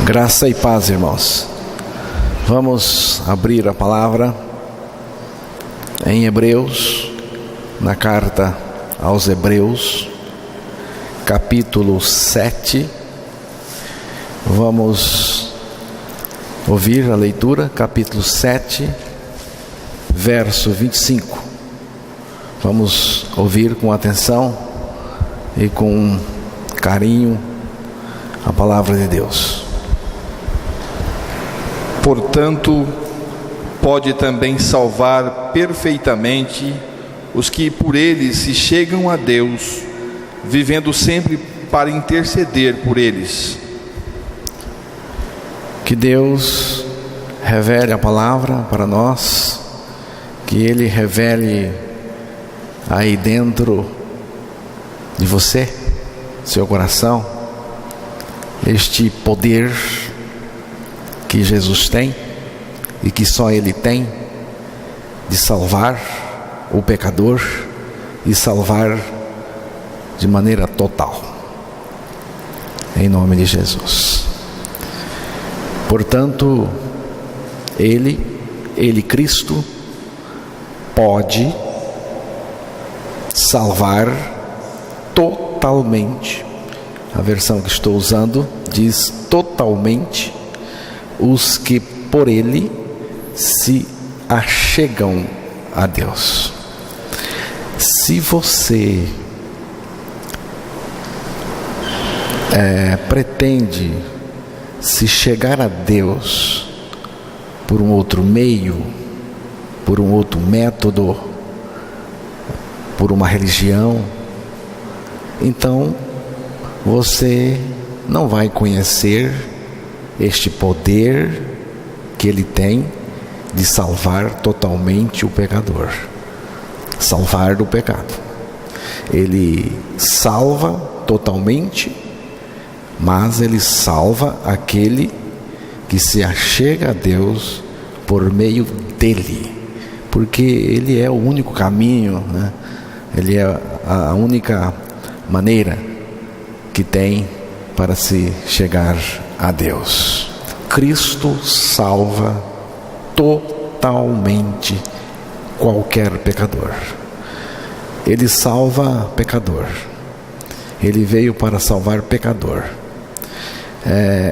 Graça e paz, irmãos. Vamos abrir a palavra em Hebreus, na carta aos Hebreus, capítulo 7. Vamos ouvir a leitura, capítulo 7, verso 25. Vamos ouvir com atenção e com carinho a palavra de Deus. Portanto, pode também salvar perfeitamente os que por ele se chegam a Deus, vivendo sempre para interceder por eles. Que Deus revele a palavra para nós, que Ele revele aí dentro de você, seu coração, este poder que Jesus tem e que só Ele tem de salvar o pecador e salvar de maneira total, em nome de Jesus. Portanto, Ele Cristo pode salvar totalmente. A versão que estou usando diz totalmente os que por Ele se achegam a Deus. Se você pretende se chegar a Deus por um outro meio, por um outro método, por uma religião, então você não vai conhecer este poder que Ele tem de salvar totalmente o pecador, salvar do pecado. Ele salva totalmente, mas Ele salva aquele que se achega a Deus por meio dEle, porque Ele é o único caminho, né? Ele é a única maneira que tem para se chegar a Deus. Cristo salva totalmente qualquer pecador. Ele salva pecador. Ele veio para salvar pecador.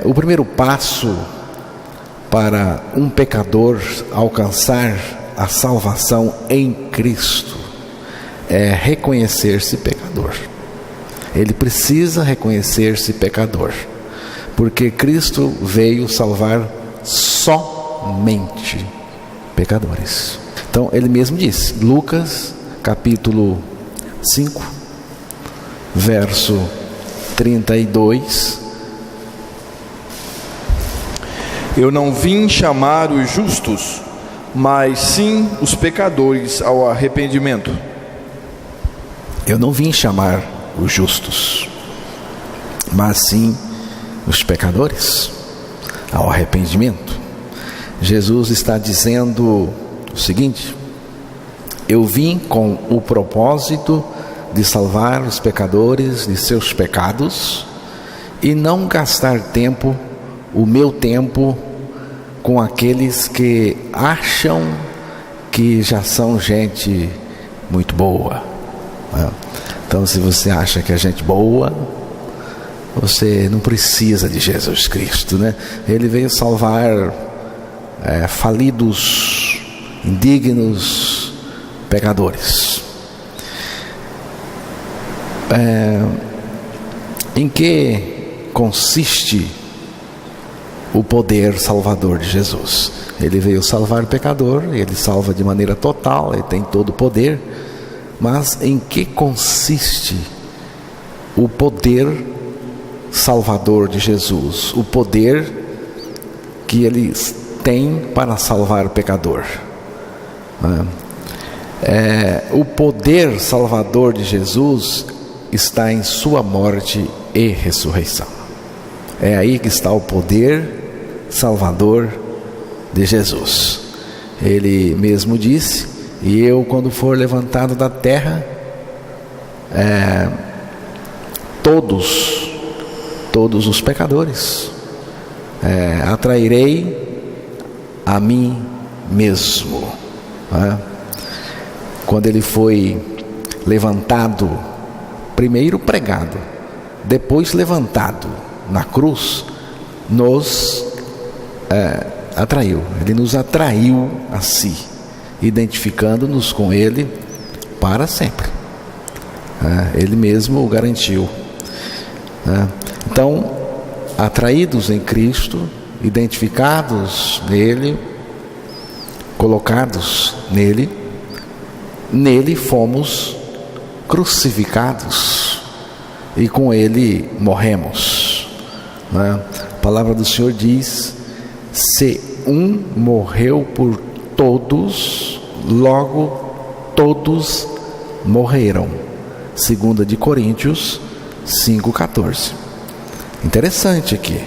O primeiro passo para um pecador alcançar a salvação em Cristo é reconhecer-se pecador. Ele precisa reconhecer-se pecador, porque Cristo veio salvar somente pecadores. Então Ele mesmo disse, Lucas capítulo 5, verso 32: Eu não vim chamar os justos, mas sim os pecadores ao arrependimento. Eu não vim chamar os justos, mas sim os pecadores ao arrependimento. Jesus está dizendo o seguinte: eu vim com o propósito de salvar os pecadores de seus pecados e não gastar tempo, o meu tempo, com aqueles que acham que já são gente muito boa. Então, se você acha que é gente boa, você não precisa de Jesus Cristo, né? Ele veio salvar falidos, indignos, pecadores. Em que consiste o poder salvador de Jesus? Ele veio salvar pecador, ele salva de maneira total, ele tem todo o poder. Mas em que consiste o poder salvador de Jesus? O poder que Ele tem para salvar pecador. O poder salvador de Jesus está em sua morte e ressurreição. É aí que está o poder salvador de Jesus. Ele mesmo disse: e eu, quando for levantado da terra, todos os pecadores atrairei a mim mesmo. Quando ele foi levantado, primeiro pregado, depois levantado na cruz, nos atraiu. Ele nos atraiu a si, identificando-nos com ele para sempre. Ele mesmo o garantiu. Então, atraídos em Cristo, identificados nele, colocados nele, nele fomos crucificados e com ele morremos. A palavra do Senhor diz: se um morreu por todos, logo todos morreram. 2 de Coríntios 5,14. Interessante aqui.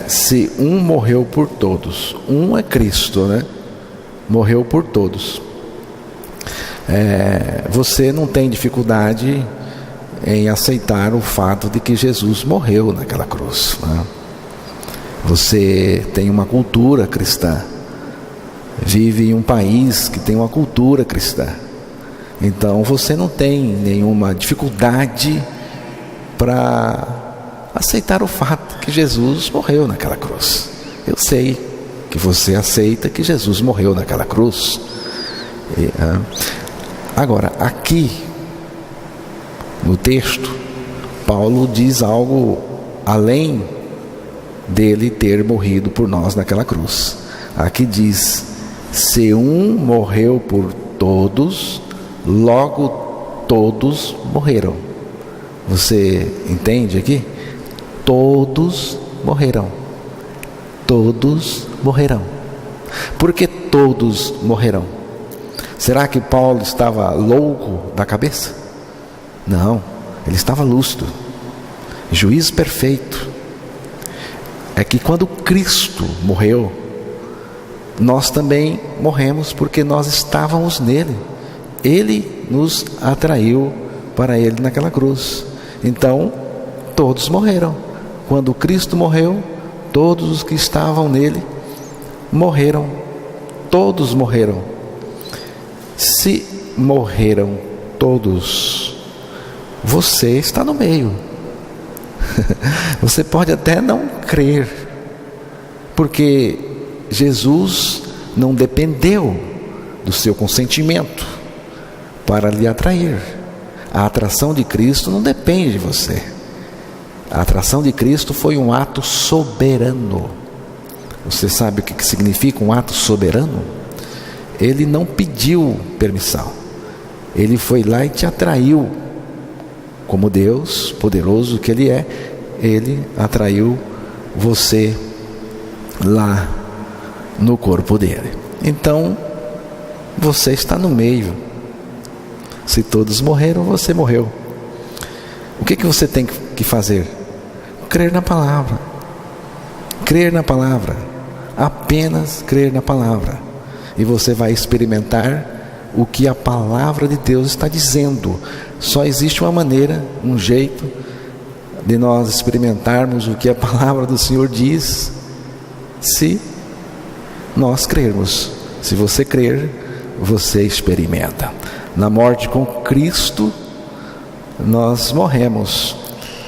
Se um morreu por todos, um é Cristo, né? Morreu por todos. Você não tem dificuldade em aceitar o fato de que Jesus morreu naquela cruz, né? Você tem uma cultura cristã, vive em um país que tem uma cultura cristã, então você não tem nenhuma dificuldade para aceitar o fato que Jesus morreu naquela cruz. Eu sei que você aceita que Jesus morreu naquela cruz. Agora, aqui no texto, Paulo diz algo além dele ter morrido por nós naquela cruz. Aqui diz: se um morreu por todos, logo todos morreram. Você entende aqui? Todos morrerão. Todos morrerão. Por que todos morrerão? Será que Paulo estava louco da cabeça? Não, ele estava lúcido. Juízo perfeito. É que quando Cristo morreu, nós também morremos, porque nós estávamos nele. Ele nos atraiu para ele naquela cruz. Então, todos morreram. Quando Cristo morreu, todos os que estavam nele morreram. Todos morreram. Se morreram todos, você está no meio. Você pode até não crer, porque Jesus não dependeu do seu consentimento para lhe atrair. A atração de Cristo não depende de você. A atração de Cristo foi um ato soberano. Você sabe o que significa um ato soberano? Ele não pediu permissão. Ele foi lá e te atraiu. Como Deus poderoso que Ele é, Ele atraiu você lá no corpo dele. Então, você está no meio. Se todos morreram, você morreu. O que você tem que fazer? Crer na palavra. Crer na palavra. Apenas crer na palavra. E você vai experimentar o que a palavra de Deus está dizendo. Só existe uma maneira, um jeito de nós experimentarmos o que a palavra do Senhor diz, se nós crermos. Se você crer, você experimenta. Na morte com Cristo, nós morremos.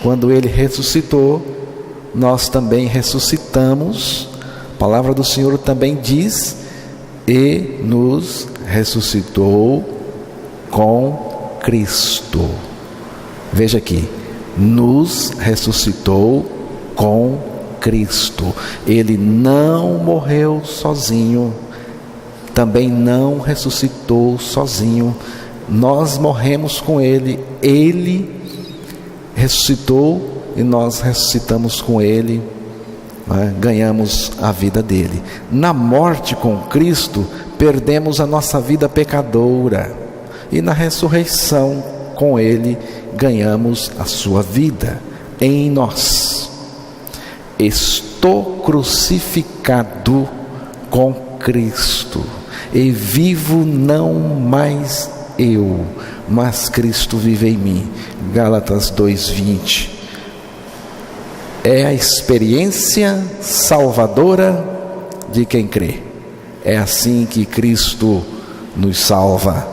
Quando Ele ressuscitou, nós também ressuscitamos. A palavra do Senhor também diz: e nos ressuscitou com Cristo. Veja aqui, nos ressuscitou com Cristo. Ele não morreu sozinho, também não ressuscitou sozinho. Nós morremos com Ele. Ele ressuscitou e nós ressuscitamos com Ele, ganhamos a vida dele. Na morte com Cristo, perdemos a nossa vida pecadora, e na ressurreição com Ele, ganhamos a sua vida em nós. Estou crucificado com Cristo, e vivo não mais eu, mas Cristo vive em mim. Gálatas 2:20. é a experiência salvadora de quem crê. É assim que Cristo nos salva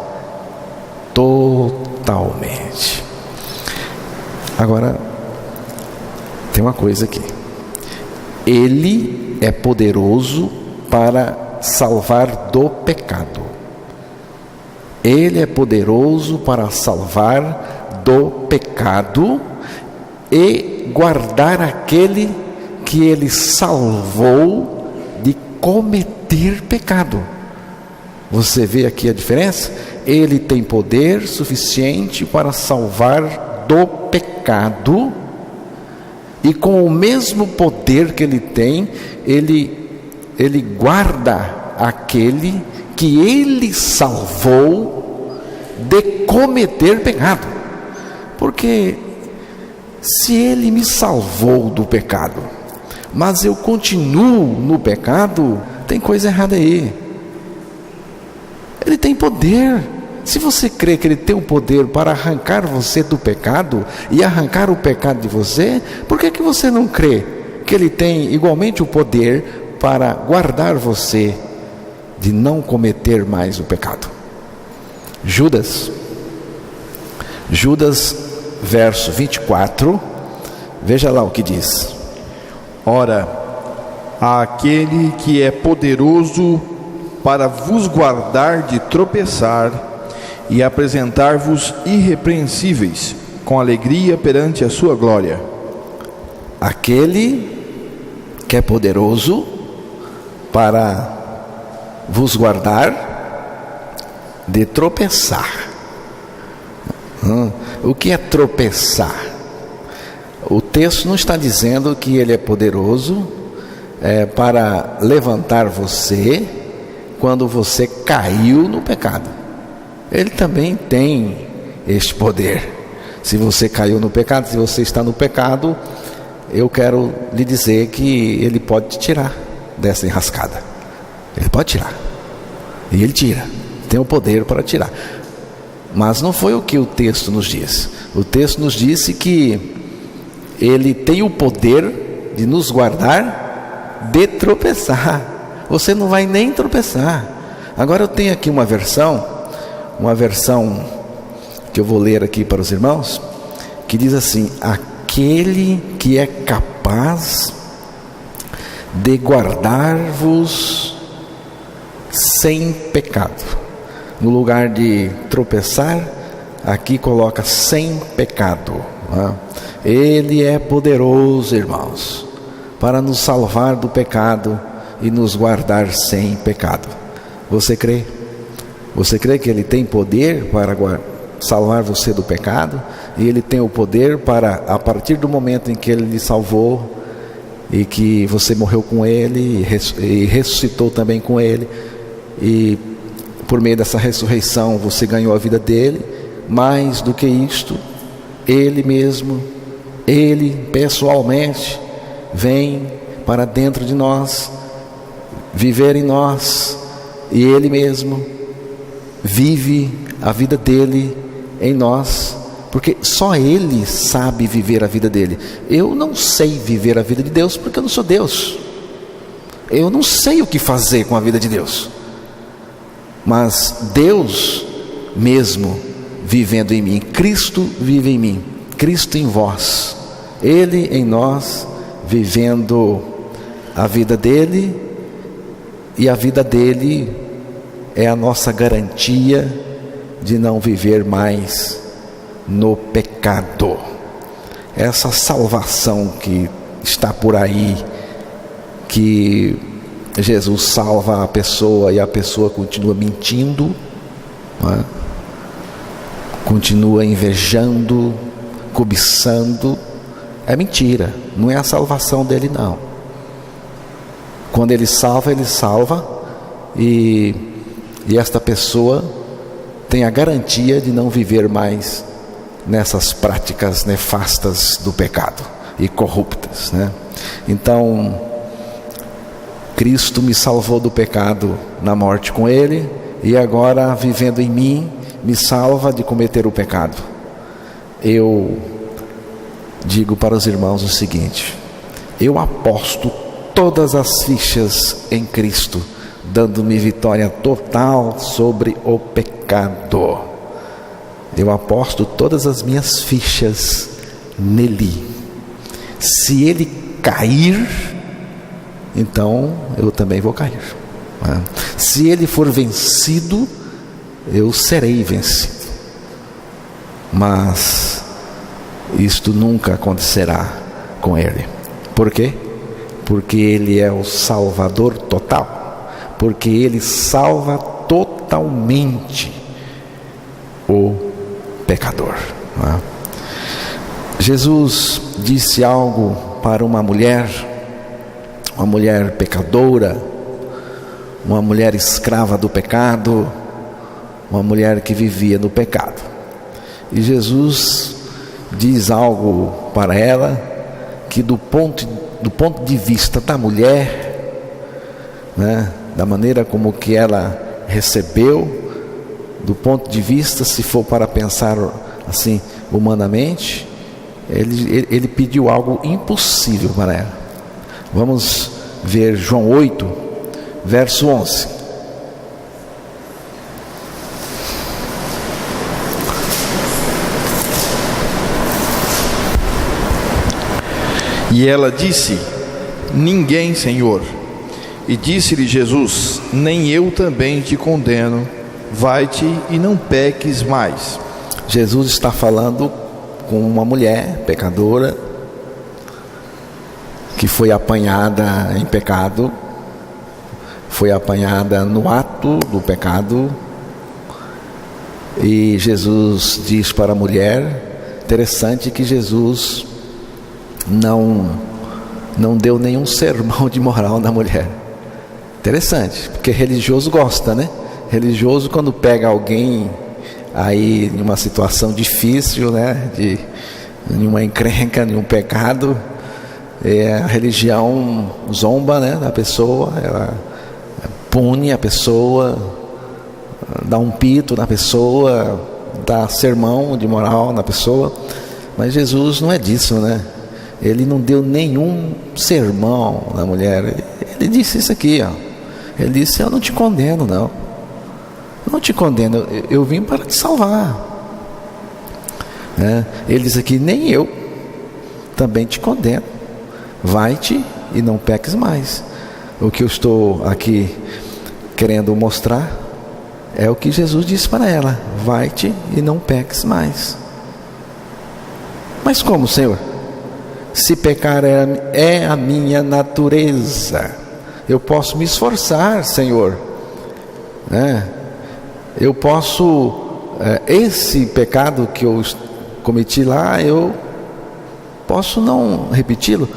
totalmente. Agora, tem uma coisa aqui. Ele é poderoso para salvar do pecado. Ele é poderoso para salvar do pecado e guardar aquele que ele salvou de cometer pecado. Você vê aqui a diferença? Ele tem poder suficiente para salvar do pecado, e com o mesmo poder que ele tem, ele guarda aquele que ele salvou de cometer pecado. Porque se ele me salvou do pecado, mas eu continuo no pecado, tem coisa errada aí. Ele tem poder. Se você crê que ele tem o poder para arrancar você do pecado e arrancar o pecado de você, por que você não crê que ele tem igualmente o poder para guardar você de não cometer mais o pecado? Judas, verso 24, veja lá o que diz. Ora, aquele que é poderoso para vos guardar de tropeçar e apresentar-vos irrepreensíveis com alegria perante a sua glória. Aquele que é poderoso para vos guardar de tropeçar. O que é tropeçar? O texto não está dizendo que ele é poderoso para levantar você quando você caiu no pecado. Ele também tem este poder. Se você caiu no pecado, se você está no pecado, eu quero lhe dizer que ele pode te tirar dessa enrascada. Ele pode tirar. E ele tira. Tem o poder para tirar. Mas não foi o que o texto nos diz. O texto nos disse que ele tem o poder de nos guardar de tropeçar. Você não vai nem tropeçar. Agora eu tenho aqui uma versão que eu vou ler aqui para os irmãos, que diz assim: aquele que é capaz de guardar-vos sem pecado. No lugar de tropeçar, aqui coloca sem pecado. Ele é poderoso, irmãos, para nos salvar do pecado e nos guardar sem pecado. Você crê? Você crê que ele tem poder para salvar você do pecado? E ele tem o poder para, a partir do momento em que ele lhe salvou e que você morreu com ele e ressuscitou também com ele, e por meio dessa ressurreição você ganhou a vida dele, mais do que isto, ele mesmo, ele pessoalmente vem para dentro de nós, viver em nós, e ele mesmo vive a vida dele em nós, porque só ele sabe viver a vida dele. Eu não sei viver a vida de Deus, porque eu não sou Deus. Eu não sei o que fazer com a vida de Deus, mas Deus mesmo vivendo em mim, Cristo vive em mim, Cristo em vós, Ele em nós, vivendo a vida dele, e a vida dele é a nossa garantia de não viver mais no pecado. Essa salvação que está por aí, que Jesus salva a pessoa e a pessoa continua mentindo, continua invejando, cobiçando, é mentira, não é a salvação dele não. Quando ele salva e esta pessoa tem a garantia de não viver mais nessas práticas nefastas do pecado e corruptas, né? Então, Cristo me salvou do pecado na morte com ele, e agora, vivendo em mim, me salva de cometer o pecado. Eu digo para os irmãos o seguinte: eu aposto todas as fichas em Cristo, dando-me vitória total sobre o pecado. Eu aposto todas as minhas fichas nele. Se ele cair, então eu também vou cair. Se ele for vencido, eu serei vencido. Mas isto nunca acontecerá com ele. Por quê? Porque ele é o Salvador total. Porque ele salva totalmente o pecador. Jesus disse algo para uma mulher pecadora, uma mulher escrava do pecado, uma mulher que vivia no pecado. E Jesus diz algo para ela que do ponto de vista da mulher, da maneira como que ela recebeu, do ponto de vista, se for para pensar assim humanamente, ele pediu algo impossível para ela. Vamos ver João 8, verso 11. E ela disse: ninguém, Senhor. E disse-lhe Jesus: nem eu também te condeno, vai-te e não peques mais. Jesus está falando com uma mulher pecadora, que foi apanhada em pecado, foi apanhada no ato do pecado, e Jesus diz para a mulher, interessante que Jesus não deu nenhum sermão de moral na mulher. Interessante, porque religioso gosta, né? Religioso, quando pega alguém aí em uma situação difícil, em uma encrenca, em um pecado, a religião zomba, da pessoa, ela pune a pessoa, dá um pito na pessoa, dá sermão de moral na pessoa. Mas Jesus não é disso, Ele não deu nenhum sermão na mulher. Ele disse isso aqui, Ele disse: eu não te condeno, não te condeno, eu vim para te salvar. Ele diz aqui: nem eu também te condeno, vai-te e não peques mais. O que eu estou aqui querendo mostrar é o que Jesus disse para ela: vai-te e não peques mais. Mas como, Senhor? Se pecar é a minha natureza, eu posso me esforçar, Senhor, eu posso, esse pecado que eu cometi lá, eu posso não repeti-lo,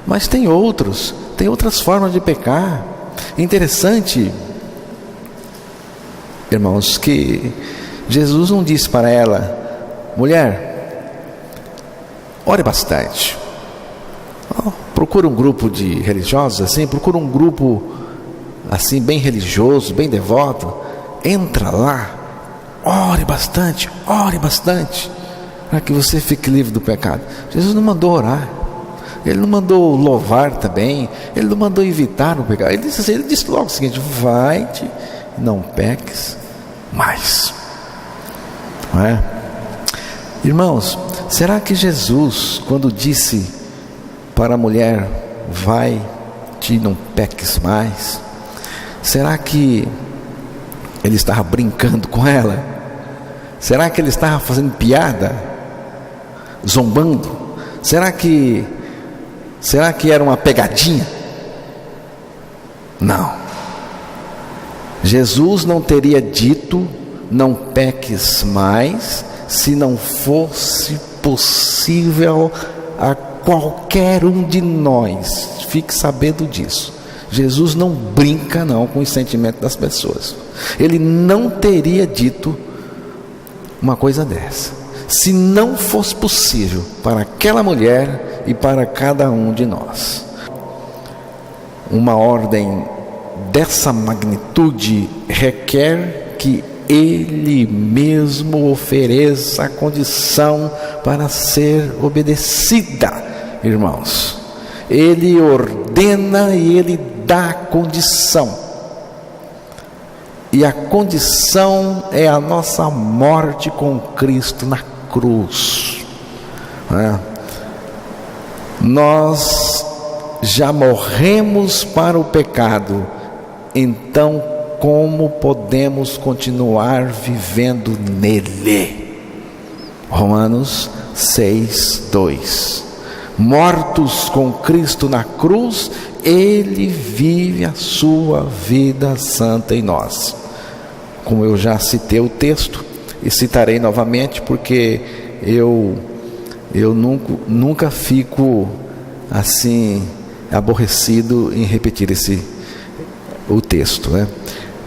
mas tem outras formas de pecar. Interessante, irmãos, que Jesus não disse para ela: mulher, ore bastante, procura um grupo de religiosos assim, procura um grupo assim bem religioso, bem devoto, entra lá, ore bastante, para que você fique livre do pecado. Jesus não mandou orar, Ele não mandou louvar também, Ele não mandou evitar o pecado. Ele disse logo o seguinte: vai-te, não peques mais. Não é? Irmãos, será que Jesus, quando disse para a mulher: vai-te, não peques mais, será que Ele estava brincando com ela? Será que Ele estava fazendo piada? Zombando? Será que era uma pegadinha? Não. Jesus não teria dito: não peques mais, se não fosse possível a qualquer um de nós. Fique sabendo disso. Jesus não brinca com os sentimentos das pessoas. Ele não teria dito uma coisa dessa se não fosse possível para aquela mulher e para cada um de nós. Uma ordem dessa magnitude requer que Ele mesmo ofereça a condição para ser obedecida, irmãos. Ele ordena e Ele dá condição. E a condição é a nossa morte com Cristo na cruz. Nós já morremos para o pecado, então como podemos continuar vivendo nele? Romanos 6:2. Mortos com Cristo na cruz, Ele vive a sua vida santa em nós. Como eu já citei o texto, e citarei novamente, porque eu nunca fico assim aborrecido em repetir o texto, né?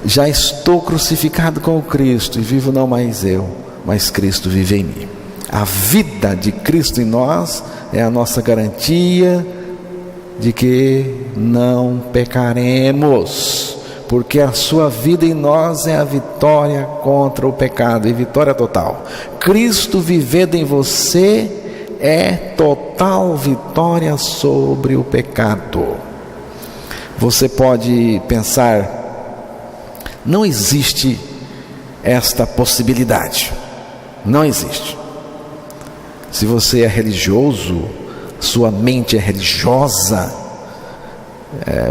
Já estou crucificado com o Cristo, e vivo não mais eu, mas Cristo vive em mim. A vida de Cristo em nós é a nossa garantia de que não pecaremos, porque a sua vida em nós é a vitória contra o pecado, e vitória total. Cristo vivendo em você é total vitória sobre o pecado. Você pode pensar, não existe esta possibilidade. Não existe. Se você é religioso, sua mente é religiosa,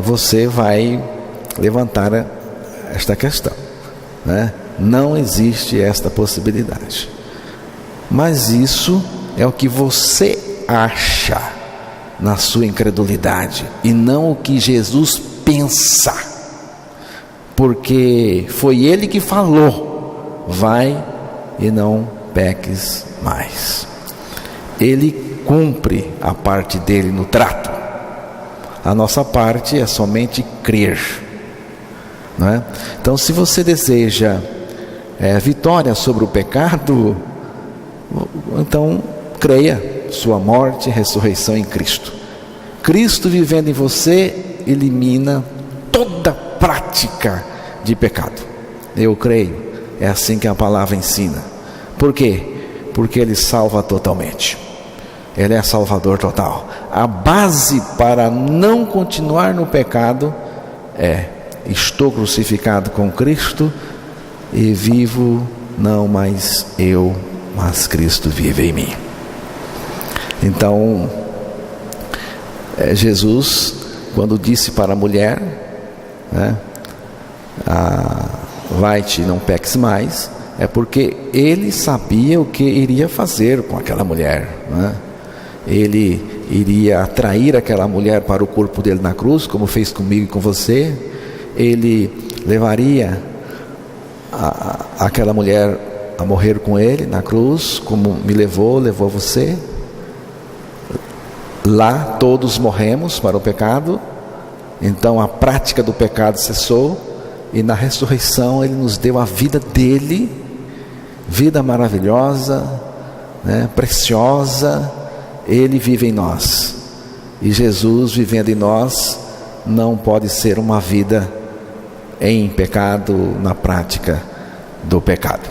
você vai levantar esta questão, né? Não existe esta possibilidade. Mas isso é o que você acha na sua incredulidade, e não o que Jesus pensa, porque foi Ele que falou: vai e não peques mais. Ele cumpre a parte dele no trato. A nossa parte é somente crer, não é? Então, se você deseja vitória sobre o pecado, então creia, sua morte e ressurreição em Cristo. Cristo vivendo em você elimina toda prática de pecado. Eu creio, é assim que a palavra ensina. Por quê? Porque Ele salva totalmente. Ele é Salvador total. A base para não continuar no pecado é: estou crucificado com Cristo e vivo não mais eu, mas Cristo vive em mim. Então, Jesus, quando disse para a mulher, né, vai-te, não peques mais, é porque Ele sabia o que iria fazer com aquela mulher, né? Ele iria atrair aquela mulher para o corpo dele na cruz, como fez comigo e com você. Ele levaria aquela mulher a morrer com Ele na cruz, como me levou você. Lá todos morremos para o pecado, então a prática do pecado cessou, e na ressurreição Ele nos deu a vida dele, vida maravilhosa, né, preciosa. Ele vive em nós, e Jesus vivendo em nós não pode ser uma vida em pecado, na prática do pecado.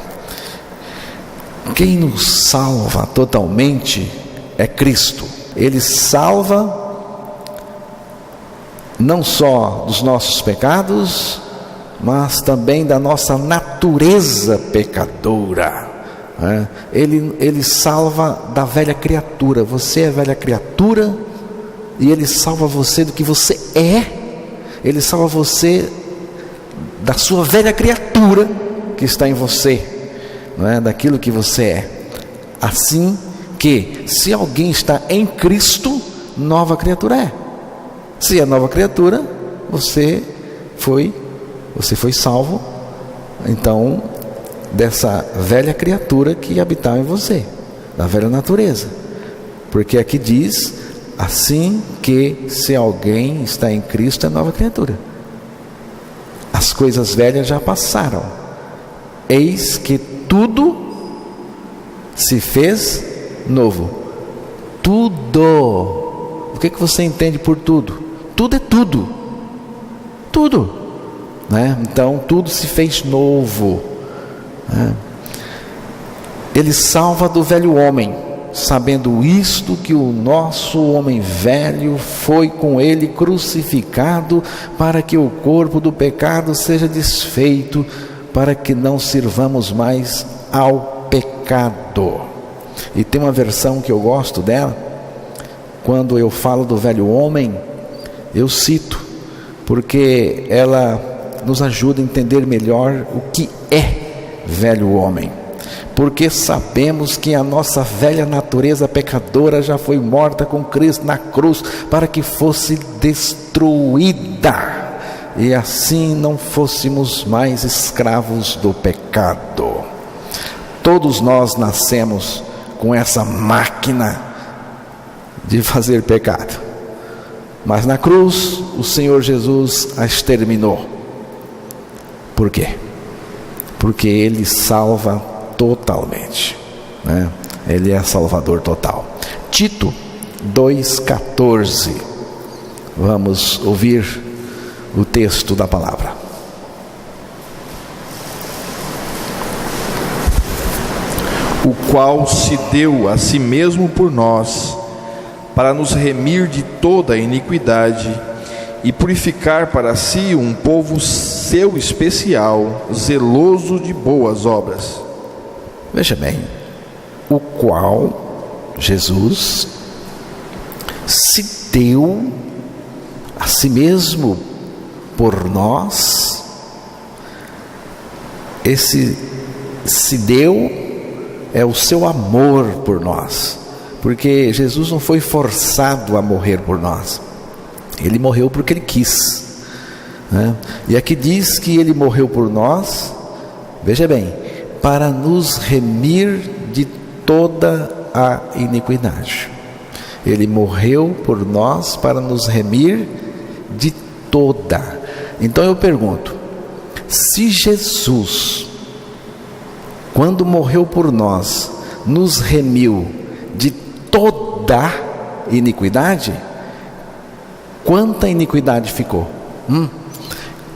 Quem nos salva totalmente é Cristo. Ele salva não só dos nossos pecados, mas também da nossa natureza pecadora. Ele salva da velha criatura. Você é velha criatura, e Ele salva você do que você é. Ele salva você da sua velha criatura que está em você, não é? Daquilo que você é. Assim que, se alguém está em Cristo, nova criatura é. Se é nova criatura, você foi salvo, então, dessa velha criatura que habitava em você, da velha natureza. Porque aqui diz: assim que, se alguém está em Cristo, é nova criatura. As coisas velhas já passaram, eis que tudo se fez novo. Tudo. O que você entende por tudo? Tudo é tudo. Tudo, né? Então tudo se fez novo. Ele salva do velho homem. sabendo isto, que o nosso homem velho foi com ele crucificado, para que o corpo do pecado seja desfeito, para que não sirvamos mais ao pecado. E tem uma versão que eu gosto dela, quando eu falo do velho homem, eu cito, porque ela nos ajuda a entender melhor o que é velho homem. Porque sabemos que a nossa velha natureza pecadora já foi morta com Cristo na cruz, para que fosse destruída, e assim não fôssemos mais escravos do pecado. Todos nós nascemos com essa máquina de fazer pecado, mas na cruz o Senhor Jesus a exterminou. Por quê? Porque Ele salva totalmente, né? Ele é Salvador total. Tito 2,14. Vamos ouvir o texto da palavra. O qual se deu a si mesmo por nós, para nos remir de toda a iniquidade e purificar para si um povo seu especial, zeloso de boas obras. Veja bem, o qual Jesus se deu a si mesmo por nós. Esse se deu é o seu amor por nós, porque Jesus não foi forçado a morrer por nós, Ele morreu porque Ele quis, né? E aqui diz que Ele morreu por nós, veja bem, para nos remir de toda a iniquidade. Ele morreu por nós para nos remir de toda. Então eu pergunto, se Jesus, quando morreu por nós, nos remiu de toda iniquidade, quanta iniquidade ficou?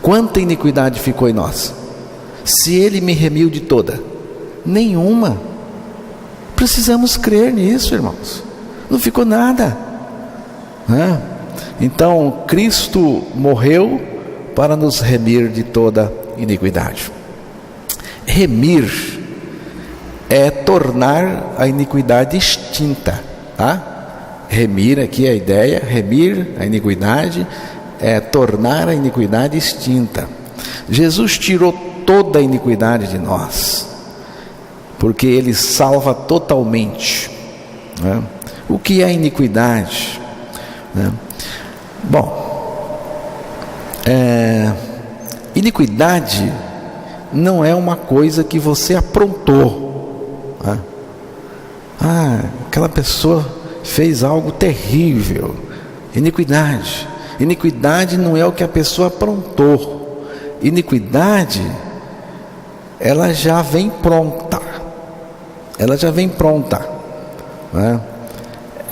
Quanta iniquidade ficou em nós? Se Ele me remiu de toda, nenhuma. Precisamos crer nisso, irmãos. Não ficou nada, né? Então Cristo morreu para nos remir de toda iniquidade. Remir é tornar a iniquidade extinta, tá? Remir, aqui a ideia, remir a iniquidade é tornar a iniquidade extinta. Jesus tirou toda a iniquidade de nós, porque Ele salva totalmente, né? O que é iniquidade, né? Bom, iniquidade não é uma coisa que você aprontou, né? Aquela pessoa fez algo terrível. Iniquidade não é o que a pessoa aprontou. Iniquidade, ela já vem pronta, né?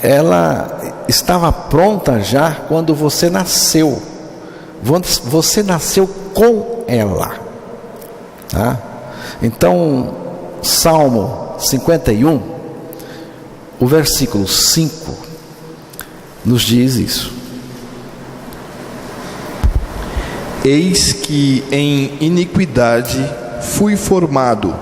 Ela estava pronta já quando você nasceu. Você nasceu com ela, tá? Então, Salmo 51, o versículo 5, nos diz isso: Eis que em iniquidade fui formado,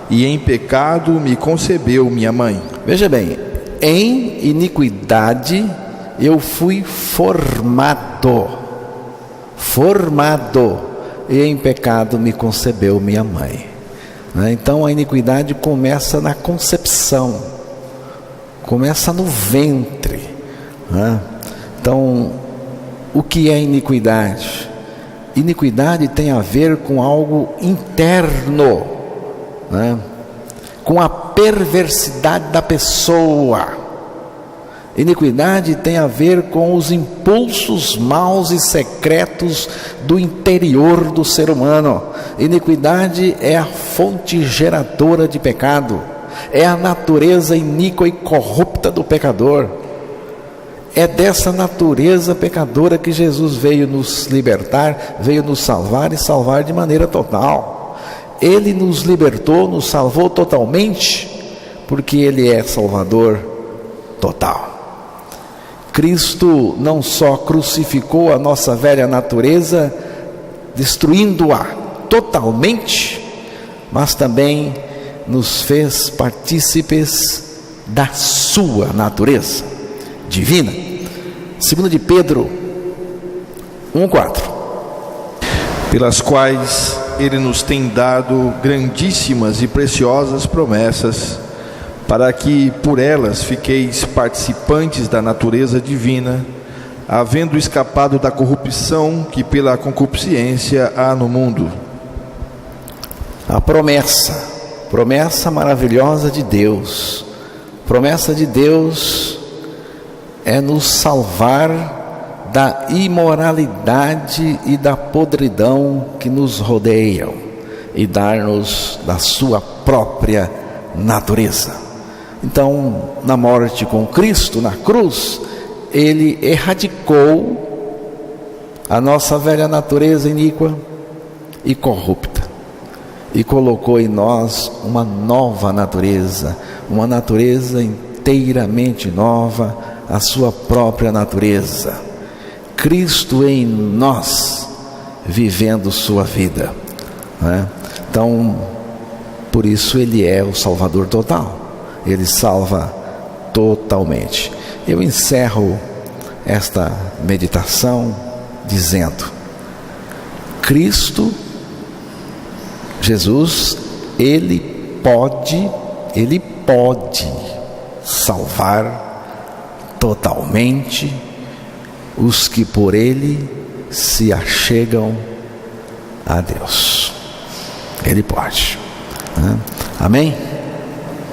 e em pecado me concebeu minha mãe. Veja bem, em iniquidade eu fui formado, e em pecado me concebeu minha mãe, né? Então a iniquidade começa na concepção, começa no ventre, né? Então, o que é iniquidade? Iniquidade tem a ver com algo interno, né? Com a perversidade da pessoa. Iniquidade tem a ver com os impulsos maus e secretos do interior do ser humano. Iniquidade é a fonte geradora de pecado, é a natureza iníqua e corrupta do pecador. É dessa natureza pecadora que Jesus veio nos libertar, veio nos salvar e salvar de maneira total. Ele nos libertou, nos salvou totalmente, porque Ele é Salvador total. Cristo não só crucificou a nossa velha natureza, destruindo-a totalmente, mas também nos fez partícipes da sua natureza divina. 2 de Pedro 1,4. Pelas quais ele nos tem dado grandíssimas e preciosas promessas, para que por elas fiqueis participantes da natureza divina, havendo escapado da corrupção que pela concupiscência há no mundo. A promessa maravilhosa de Deus, promessa de Deus é nos salvar da imoralidade e da podridão que nos rodeiam e dar-nos da sua própria natureza. Então, na morte com Cristo, na cruz, Ele erradicou a nossa velha natureza iníqua e corrupta e colocou em nós uma nova natureza, uma natureza inteiramente nova, a sua própria natureza. Cristo em nós, vivendo sua vida, né? Então, por isso Ele é o Salvador total. Ele salva totalmente. Eu encerro esta meditação dizendo: Cristo, Jesus, Ele pode salvar totalmente os que por Ele se achegam a Deus. Ele pode, né? Amém?